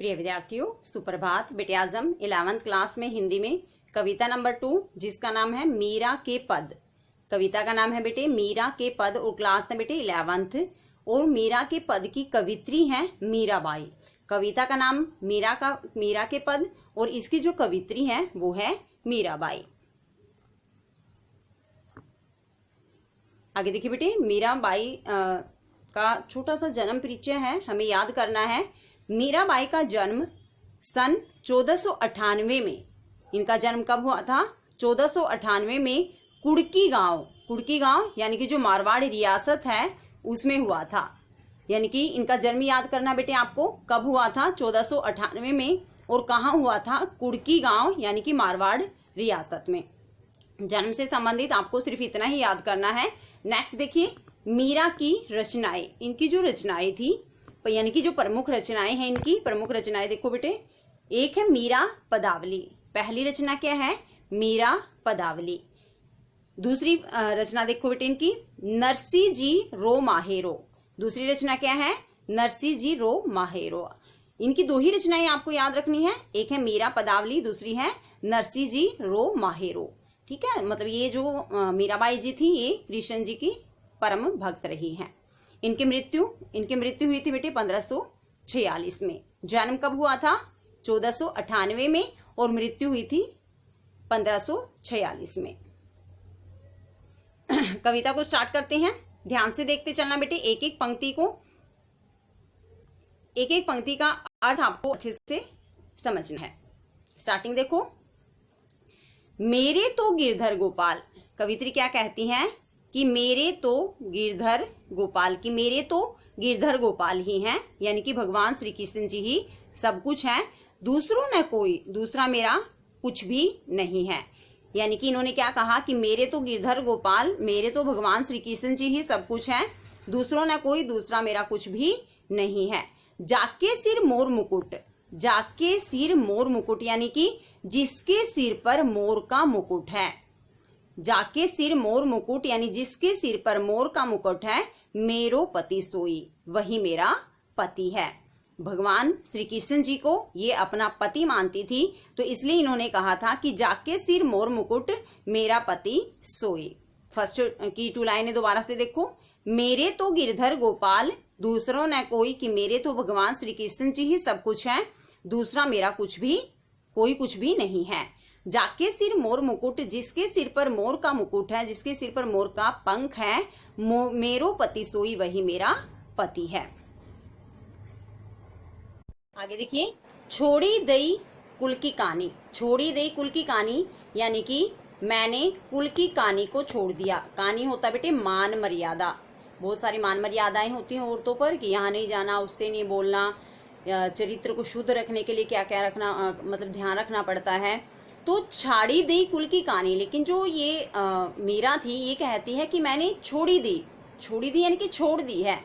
प्रिय विद्यार्थियों, सुप्रभात। बेटे आज हम 11th क्लास में हिंदी में कविता नंबर 2 जिसका नाम है मीरा के पद। कविता का नाम है बेटे मीरा के पद और क्लास है बेटे 11th। और मीरा के पद की कवित्री है मीराबाई। कविता का नाम मीरा के पद और इसकी जो कवित्री है वो है मीराबाई। आगे देखिए बेटे, मीराबाई का छोटा सा जन्म परिचय है, हमें याद करना है। मीराबाई का जन्म सन 1498 में, इनका जन्म कब हुआ था? 1498 में कुड़की गांव यानी कि जो मारवाड़ रियासत है उसमें हुआ था। यानी कि इनका जन्म याद करना बेटे आपको कब हुआ था? 1498 में। और कहाँ हुआ था? कुड़की गांव यानी कि मारवाड़ रियासत में। जन्म से संबंधित आपको सिर्फ इतना ही याद करना है। नेक्स्ट देखिए, मीरा की रचनाएं। इनकी जो रचनाएं थी यानी कि जो प्रमुख रचनाएं हैं, इनकी प्रमुख रचनाएं देखो बेटे। एक है मीरा पदावली। पहली रचना क्या है? मीरा पदावली। दूसरी रचना देखो बेटे इनकी, नरसी जी रो माहेरो। दूसरी रचना क्या है? नरसी जी रो माहेरो। इनकी दो ही रचनाएं आपको याद रखनी है, एक है मीरा पदावली, दूसरी है नरसी जी रो माहेरो। ठीक है, मतलब ये जो मीराबाई जी थी ये कृष्ण जी की परम भक्त रही हैं। इनकी मृत्यु हुई थी बेटे 1546 में। जन्म कब हुआ था? 1498 में और मृत्यु हुई थी 1546 में। कविता को स्टार्ट करते हैं। ध्यान से देखते चलना बेटे, एक एक पंक्ति का अर्थ आपको अच्छे से समझना है। स्टार्टिंग देखो, मेरे तो गिरधर गोपाल। कवित्री क्या कहती हैं कि मेरे तो गिरधर गोपाल ही हैं, यानी कि भगवान श्री कृष्ण जी ही सब कुछ हैं। दूसरों न कोई, दूसरा मेरा कुछ भी नहीं है। यानी कि इन्होंने क्या कहा कि मेरे तो गिरधर गोपाल, मेरे तो भगवान श्री कृष्ण जी ही सब कुछ हैं, दूसरों न कोई, दूसरा मेरा कुछ भी नहीं है। जाके सिर मोर मुकुट यानी कि जिसके सिर पर मोर का मुकुट है। जाके सिर मोर मुकुट यानी जिसके सिर पर मोर का मुकुट है, मेरो पति सोई, वही मेरा पति है। भगवान श्री कृष्ण जी को ये अपना पति मानती थी, तो इसलिए इन्होंने कहा था कि जाके सिर मोर मुकुट मेरा पति सोई। फर्स्ट की 2 लाइनें दोबारा से देखो, मेरे तो गिरधर गोपाल, दूसरों न कोई, कि मेरे तो भगवान श्री कृष्ण जी ही सब कुछ है, दूसरा मेरा कोई कुछ भी नहीं है। जाके सिर मोर मुकुट, जिसके सिर पर मोर का मुकुट है, जिसके सिर पर मोर का पंख है, मेरो पति सोई, वही मेरा पति है। आगे देखिए, छोड़ी दई कुल की कहानी यानी कि मैंने कुल की कहानी को छोड़ दिया। कहानी होता बेटे मान मर्यादा। बहुत सारी मान मर्यादाएं होती हैं औरतों पर कि यहाँ नहीं जाना, उससे नहीं बोलना, चरित्र को शुद्ध रखने के लिए क्या क्या रखना, मतलब ध्यान रखना पड़ता है। तो छाड़ी दी कुल की कहानी, लेकिन जो ये मीरा थी ये कहती है कि मैंने छोड़ी दी यानी कि छोड़ दी है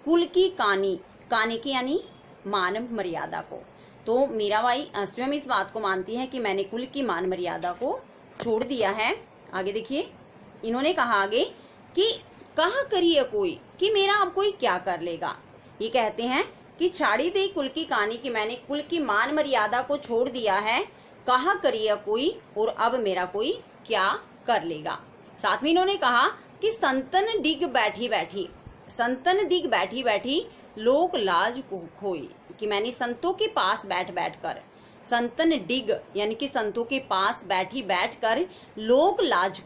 कुल की कहानी की यानी मान मर्यादा को। तो मीराबाई स्वयं इस बात को मानती है कि मैंने कुल की मान मर्यादा को छोड़ दिया है। आगे देखिए, इन्होंने कहा आगे कि कहा करिए कोई कि मेरा अब कोई क्या कर लेगा। ये कहते हैं कि छाड़ी दी कुल की कहानी कि मैंने कुल की मान मर्यादा को छोड़ दिया है, कहा करिए कोई, और अब मेरा कोई क्या कर लेगा। साथ में इन्होंने कहा कि संतन डिग बैठी लोक लाज को खोई, कि मैंने संतों के पास बैठ कर, संतन डिग यानी कि संतों के पास बैठ कर लोक लाज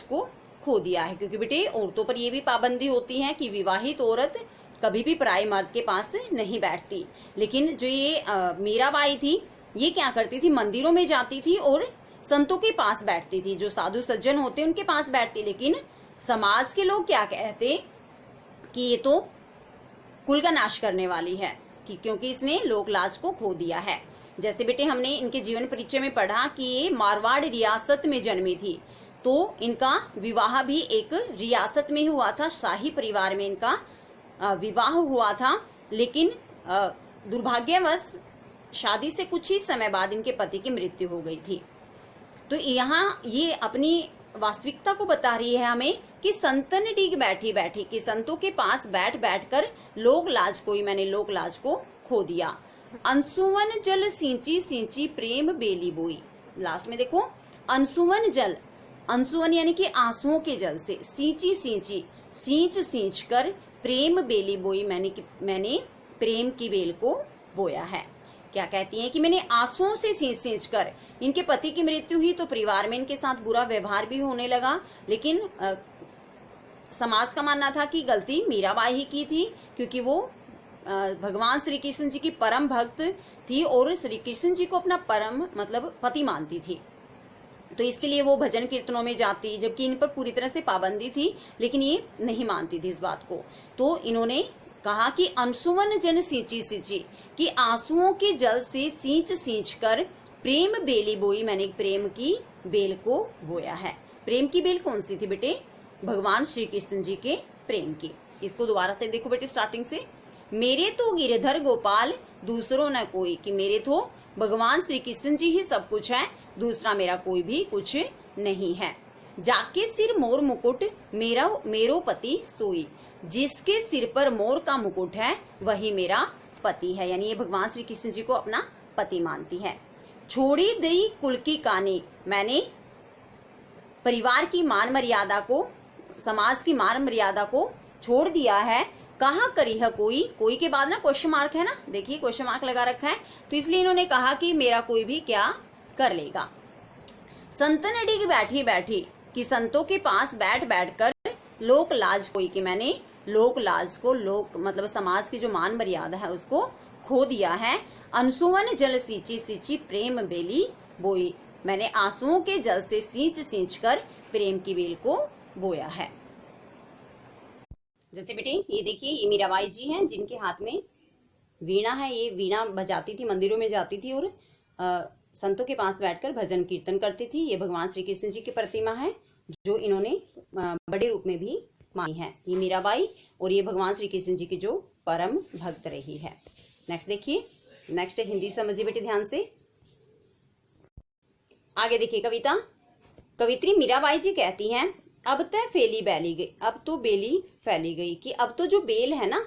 को खो दिया है। क्योंकि बेटे औरतों पर ये भी पाबंदी होती है कि विवाहित औरत कभी भी पराई मर्द के पास नहीं बैठती। लेकिन जो ये मीराबाई थी ये क्या करती थी? मंदिरों में जाती थी और संतों के पास बैठती थी, जो साधु सज्जन होते उनके पास बैठती। लेकिन समाज के लोग क्या कहते कि ये तो कुल का नाश करने वाली है, कि क्योंकि इसने लोक लाज को खो दिया है। जैसे बेटे हमने इनके जीवन परिचय में पढ़ा कि ये मारवाड़ रियासत में जन्मी थी, तो इनका विवाह भी एक रियासत में हुआ था, शाही परिवार में इनका विवाह हुआ था। लेकिन दुर्भाग्यवश शादी से कुछ ही समय बाद इनके पति की मृत्यु हो गई थी। तो यहाँ ये अपनी वास्तविकता को बता रही है हमें कि संतन डिग बैठी कि संतों के पास बैठ कर मैंने लोक लाज को खो दिया। अंशुवन जल सींची सींची प्रेम बेली बोई। लास्ट में देखो, अंशुवन जल, अंशुवन यानी कि आंसुओं के जल से, सींची सींची, सींच सींच कर प्रेम बेली बोई, मैंने प्रेम की बेल को बोया है। क्या कहती हैं कि मैंने आंसुओं से सींच सींच कर, इनके पति की मृत्यु हुई तो परिवार में इनके साथ बुरा व्यवहार भी होने लगा, लेकिन समाज का मानना था कि गलती मीराबाई ही की थी, क्योंकि वो भगवान श्री कृष्ण जी की परम भक्त थी और श्री कृष्ण जी को अपना परम मतलब पति मानती थी। तो इसके लिए वो भजन कीर्तनों में जाती, जबकि इन पर पूरी तरह से पाबंदी थी, लेकिन ये नहीं मानती थी इस बात को। तो इन्होंने कहा कि अंशुवन जन सींची सींची, कि आंसुओं के जल से सींच सींच कर प्रेम बेली बोई, मैंने प्रेम की बेल को बोया है। प्रेम की बेल कौन सी थी बेटे? भगवान श्री कृष्ण जी के प्रेम की। इसको दोबारा से देखो बेटे स्टार्टिंग से, मेरे तो गिरधर गोपाल दूसरों न कोई, कि मेरे तो भगवान श्री कृष्ण जी ही सब कुछ है, दूसरा मेरा कोई भी कुछ नहीं है। जाके सिर मोर मुकुट मेरो पति सोई, जिसके सिर पर मोर का मुकुट है वही मेरा पति है, यानी ये भगवान श्री कृष्ण जी को अपना पति मानती है। छोड़ी दई कुल की कानी, मैंने परिवार की मान मर्यादा को, समाज की मान मर्यादा को छोड़ दिया है। कहा करी है कोई के बाद ना क्वेश्चन मार्क है ना, देखिए क्वेश्चन मार्क लगा रखा है, तो इसलिए इन्होंने कहा कि मेरा कोई भी क्या कर लेगा। संतन डिग बैठी बैठी, कि संतों के पास बैठ बैठ कर लोक लाज कोई, कि मैंने लोक लाज को, लोक मतलब समाज की जो मान मर्यादा है उसको खो दिया है। अंशुवन जल सींची सींची प्रेम बेली बोई, मैंने आंसुओं के जल से सींच सींच कर प्रेम की बेल को बोया है। जैसे बेटे ये देखिए, ये मीराबाई जी हैं जिनके हाथ में वीणा है, ये वीणा बजाती थी, मंदिरों में जाती थी और संतों के पास बैठकर भजन कीर्तन करती थी। ये भगवान श्री कृष्ण जी की प्रतिमा है जो इन्होंने बड़े रूप में भी मानी है, ये मीराबाई, और ये भगवान श्री कृष्ण जी की जो परम भक्त रही है। नेक्स्ट देखिए, नेक्स्ट हिंदी समझिए बेटे ध्यान से। आगे देखिए कविता, कवित्री मीराबाई जी कहती हैं, अब तय फेली बैली गई, अब तो बेली फैली गई, कि अब तो जो बेल है ना,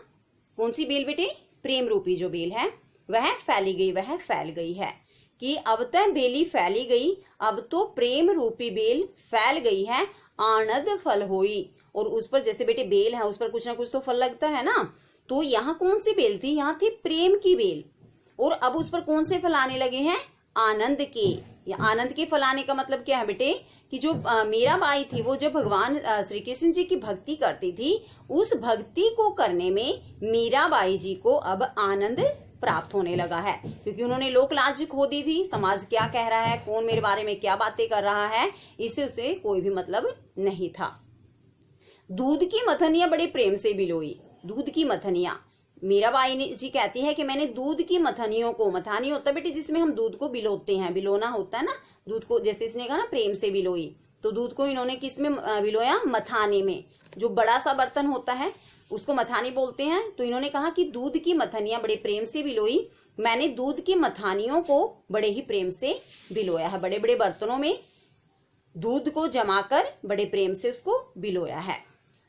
कौन सी बेल बेटे? प्रेम रूपी जो बेल है वह फैली गई, वह फैल गई है, कि अब तय बेली फैली गई, अब तो प्रेम रूपी बेल फैल गई है। आनंद फल होई, और उस पर जैसे बेटे बेल है उस पर कुछ ना कुछ तो फल लगता है ना, तो यहाँ कौन सी बेल थी? यहाँ थी प्रेम की बेल, और अब उस पर कौन से फल आने लगे हैं? आनंद के। या आनंद के फल आने का मतलब क्या है बेटे? कि जो मीराबाई थी वो जब भगवान श्री कृष्ण जी की भक्ति करती थी, उस भक्ति को करने में मीराबाई जी को अब आनंद प्राप्त होने लगा है, क्योंकि उन्होंने लोक लाज खो दी थी। समाज क्या कह रहा है, कौन मेरे बारे में क्या बातें कर रहा है, इससे उसे कोई भी मतलब नहीं था। दूध की मथनियां बड़े प्रेम से बिलोई, दूध की मथनियां, मीराबाई जी कहती है कि मैंने दूध की मथनियों को, मथानी होता है बेटे जिसमें हम दूध को बिलोते हैं, बिलोना होता है ना दूध को, जैसे इसने कहा ना प्रेम से बिलोई, तो दूध को इन्होंने किस में बिलोया? मथाने में। जो बड़ा सा बर्तन होता है उसको मथानी बोलते हैं। तो इन्होंने कहा कि दूध की मथनियां बड़े प्रेम से बिलोई, मैंने दूध की मथानियों को बड़े ही प्रेम से बिलोया है। बड़े बड़े बर्तनों में दूध को जमाकर बड़े प्रेम से उसको बिलोया है।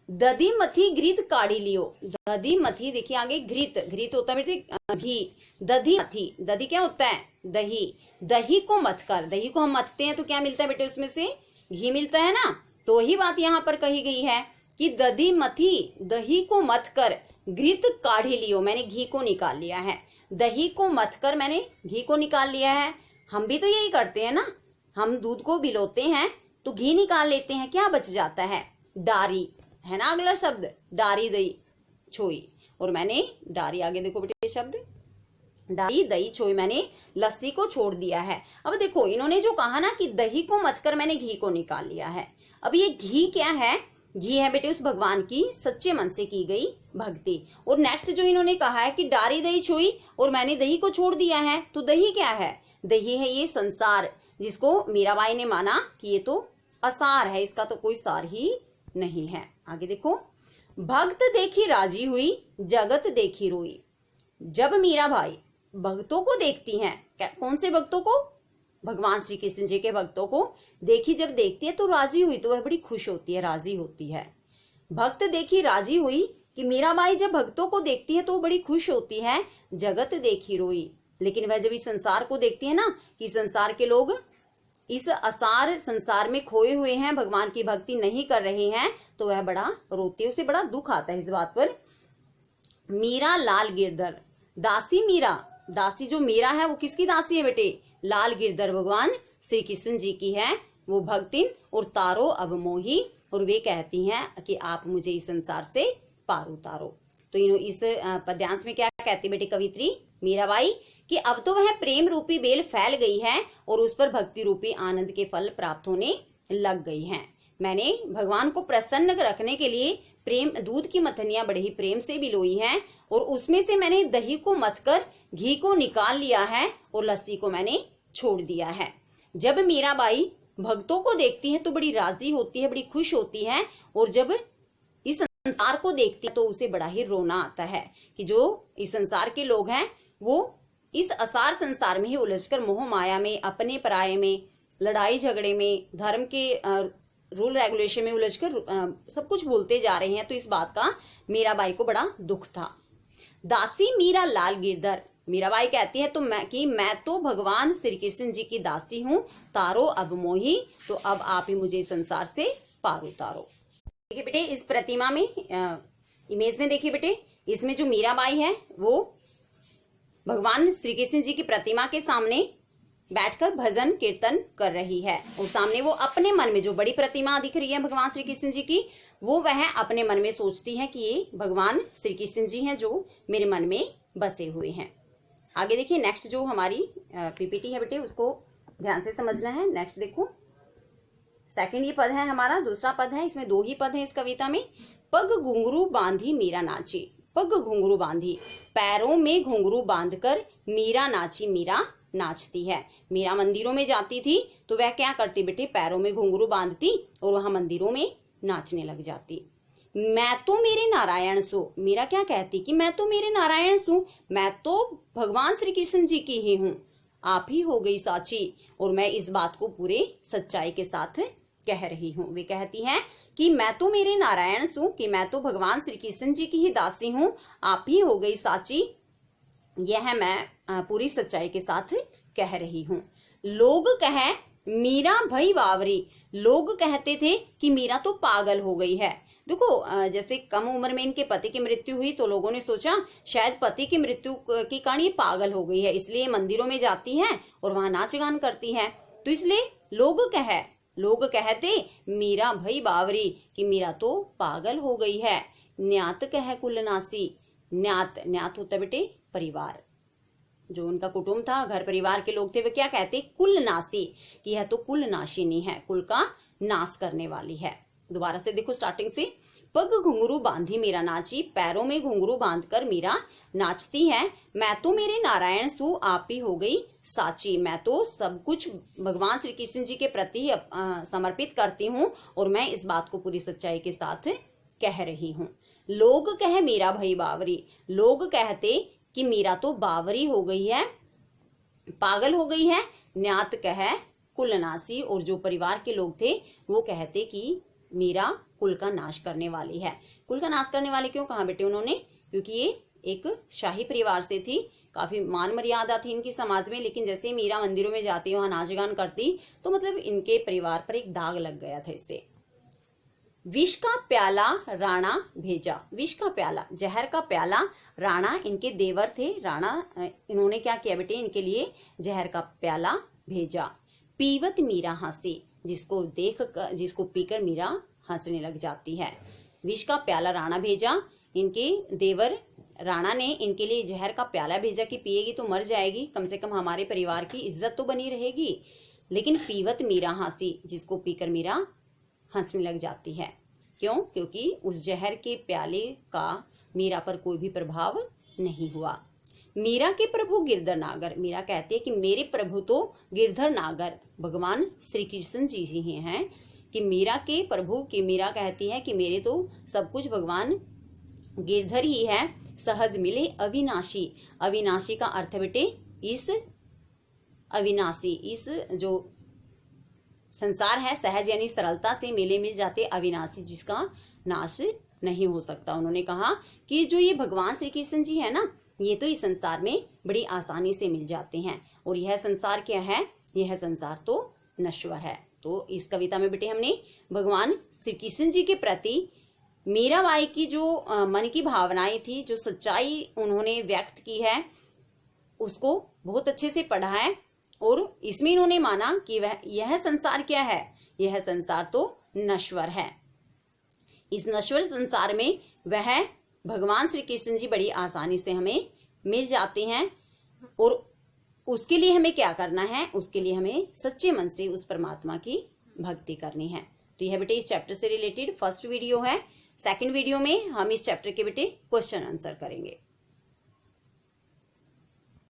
दधी मथी घृत काढ़ी लियो, दधी मथी देखिए आगे, घृत, घृत होता है बेटे घी, दधी मथी, दधी क्या होता है? दही, दही को मथ कर, दही को हम मथते हैं तो क्या मिलता है बेटे? उसमें से घी मिलता है ना। तो वही बात यहाँ पर कही गई है कि दधी मथी, दही को मथ कर घृत काढ़ी लियो, मैंने घी को निकाल लिया है। दही को मथ कर मैंने घी को निकाल लिया है। हम भी तो यही करते हैं ना, हम दूध को बिलोते हैं तो घी निकाल लेते हैं, क्या बच जाता है? डारी है ना अगला शब्द, डारी दही छोई, और मैंने डारी, आगे देखो बेटे शब्द, डारी दही छोई, मैंने लस्सी को छोड़ दिया है। अब देखो इन्होंने जो कहा ना कि दही को मत कर मैंने घी को निकाल लिया है, अब ये घी क्या है? घी है बेटे उस भगवान की सच्चे मन से की गई भक्ति। और नेक्स्ट जो इन्होंने कहा है कि डारी दही छोई और मैंने दही को छोड़ दिया है, तो दही क्या है? दही है ये संसार, जिसको मीराबाई ने माना कि ये तो असार है, इसका तो कोई सार ही नहीं है। आगे देखो, भक्त देखी राजी हुई, जगत देखी रोई। जब मीराबाई भक्तों को देखती हैं, कौन से भक्तों को? भगवान श्री कृष्ण जी के भक्तों को देखी, जब देखती है तो राजी हुई, तो वह बड़ी खुश होती है, राजी होती है। भक्त देखी राजी हुई, कि मीराबाई जब भक्तों को देखती है तो वो बड़ी खुश होती है। जगत देखी रोई, लेकिन वह जब इस संसार को देखती है ना कि संसार के लोग इस असार संसार में खोए हुए हैं, भगवान की भक्ति नहीं कर रहे हैं, तो वह बड़ा रोती है, उसे बड़ा दुख आता है इस बात पर। मीरा लाल गिरधर, दासी मीरा, दासी जो मीरा है वो किसकी दासी है बेटे? लाल गिरधर भगवान श्री कृष्ण जी की है। वो भक्तिन और तारो अब मोही, और वे कहती हैं कि आप मुझे इस संसार से पार उतारो। तो इस पद्यांश में क्या कहती बेटे कवित्री मीराबाई कि अब तो वह प्रेम रूपी बेल फैल गई है और उस पर भक्ति रूपी आनंद के फल प्राप्त होने लग गई हैं। मैंने भगवान को प्रसन्न रखने के लिए प्रेम दूध की मथनियां बड़े ही प्रेम से बिलोई हैं, और उसमें से मैंने दही को मथकर घी को निकाल लिया है और लस्सी को मैंने छोड़ दिया है। जब मीराबाई भक्तों को देखती है तो बड़ी राजी होती है, बड़ी खुश होती है, और जब इस संसार को देखती है तो उसे बड़ा ही रोना आता है कि जो इस संसार के लोग हैं वो इस असार संसार में ही उलझकर मोह माया में, अपने पराये में, लड़ाई झगड़े में, धर्म के रूल रेगुलेशन में उलझकर सब कुछ भूलते जा रहे हैं। तो इस बात का मीराबाई को बड़ा दुख था। दासी मीरा लाल गिरधर, मीराबाई कहती है तो मैं तो भगवान श्री कृष्ण जी की दासी हूँ, तारो अब मोही, तो अब आप ही मुझे संसार से पार उतारो। देखिए बेटे इस प्रतिमा में इमेज में देखिए बेटे, इसमें जो मीराबाई है वो भगवान श्री कृष्ण जी की प्रतिमा के सामने बैठकर भजन कीर्तन कर रही है, और सामने वो अपने मन में जो बड़ी प्रतिमा दिख रही है भगवान श्री कृष्ण जी की, वो वह अपने मन में सोचती है कि ये भगवान श्री कृष्ण जी हैं जो मेरे मन में बसे हुए हैं। आगे देखिए नेक्स्ट जो हमारी पीपीटी है बेटे उसको ध्यान से समझना है। नेक्स्ट देखो सेकंड ये पद है हमारा, दूसरा पद है, इसमें दो ही पद है इस कविता में। पग घुंघरू बांधी मीरा नाची, पग घुंघरू बांधी, पैरों में घुंघरू बांधकर मीरा नाची, मीरा नाचती है। मीरा मंदिरों में जाती थी तो वह क्या करती बेटे, पैरों में घुंघरू बांधती और वहां मंदिरों में नाचने लग जाती। मैं तो मेरे नारायण सु, मीरा क्या कहती कि मैं तो मेरे नारायण सु, मैं तो भगवान श्री कृष्ण जी की ही हूँ, आप ही हो गई साची, और मैं इस बात को पूरे सच्चाई के साथ कह रही हूँ। वे कहती हैं कि मैं तो मेरे नारायण सु, कि मैं तो भगवान श्री कृष्ण जी की ही दासी हूँ, आप ही हो गई साची, यह मैं पूरी सच्चाई के साथ कह रही हूँ। लोग कहे मीरा भई बावरी, लोग कहते थे कि मीरा तो पागल हो गई है। देखो जैसे कम उम्र में इनके पति की मृत्यु हुई तो लोगों ने सोचा शायद पति की मृत्यु के कारण ये पागल हो गई है, इसलिए मंदिरों में जाती है और वहां नाच गान करती है, तो इसलिए लोग कहते मीरा भई बावरी कि मीरा तो पागल हो गई है। न्यात कह कुलनासी, न्यात होता बेटे परिवार, जो उनका कुटुंब था, घर परिवार के लोग थे, वे क्या कहते कुलनासी, कि यह तो कुलनाशिनी है, कुल का नाश करने वाली है। दोबारा से देखो स्टार्टिंग से, पग घुंघरू बांधी मीरा नाची, पैरों में घुंघरू बांधकर मीरा नाचती है। मैं तो मेरे नारायण सु, आप ही हो गई साची, मैं तो सब कुछ भगवान श्री कृष्ण जी के प्रति समर्पित करती हूँ और मैं इस बात को पूरी सच्चाई के साथ कह रही हूँ। लोग कहे मीरा भई बावरी, लोग कहते कि मीरा तो बावरी हो गई है, पागल हो गई है। न्यात कहे कुलनासी, और जो परिवार के लोग थे वो कहते कि मीरा कुल का नाश करने वाली है। कुल का नाश करने वाले क्यों कहा बेटे उन्होंने, क्योंकि ये एक शाही परिवार से थी, काफी मान मर्यादा थी इनकी समाज में, लेकिन जैसे मीरा मंदिरों में जाती वहां नाच गान करती तो मतलब इनके परिवार पर एक दाग लग गया था इससे। विष का प्याला राणा भेजा, विष का प्याला, जहर का प्याला, राणा इनके देवर थे, राणा इन्होंने क्या किया बेटे, इनके लिए जहर का प्याला भेजा। पीवत मीरा हंसी, जिसको पीकर मीरा हंसने लग जाती है। विष का प्याला राणा भेजा, इनके देवर राणा ने इनके लिए जहर का प्याला भेजा कि पिएगी तो मर जाएगी, कम से कम हमारे परिवार की इज्जत तो बनी रहेगी। लेकिन पीवत मीरा हंसी, जिसको पीकर मीरा हंसने लग जाती है। क्यों? क्योंकि उस जहर के प्याले का मीरा पर कोई भी प्रभाव नहीं हुआ। मीरा के प्रभु गिरधर नागर, मीरा कहती है कि मेरे प्रभु तो गिरधर नागर भगवान श्री कृष्ण जी ही हैं, कि मीरा के प्रभु, की मीरा कहती है कि मेरे तो सब कुछ भगवान गिरधर ही है। सहज मिले अविनाशी, अविनाशी का अर्थ बेटे इस अविनाशी, इस जो संसार है सहज यानी सरलता से मेले मिल जाते, अविनाशी जिसका नाश नहीं हो सकता। उन्होंने कहा कि जो ये भगवान श्री कृष्ण जी है ना, ये तो इस संसार में बड़ी आसानी से मिल जाते हैं। और यह संसार क्या है? यह संसार तो नश्वर है। तो इस कविता में बेटे हमने भगवान श्री कृष्ण जी के प्रति मीराबाई की जो मन की भावनाएं थी, जो सच्चाई उन्होंने व्यक्त की है, उसको बहुत अच्छे से पढ़ा है। और इसमें इन्होंने माना कि वह यह संसार क्या है? यह संसार तो नश्वर है। इस नश्वर संसार में वह भगवान श्री कृष्ण जी बड़ी आसानी से हमें मिल जाते हैं। और उसके लिए हमें क्या करना है? उसके लिए हमें सच्चे मन से उस परमात्मा की भक्ति करनी है। तो यह बेटे इस चैप्टर से रिलेटेड फर्स्ट वीडियो है। सेकंड वीडियो में हम इस चैप्टर के बेटे क्वेश्चन आंसर करेंगे।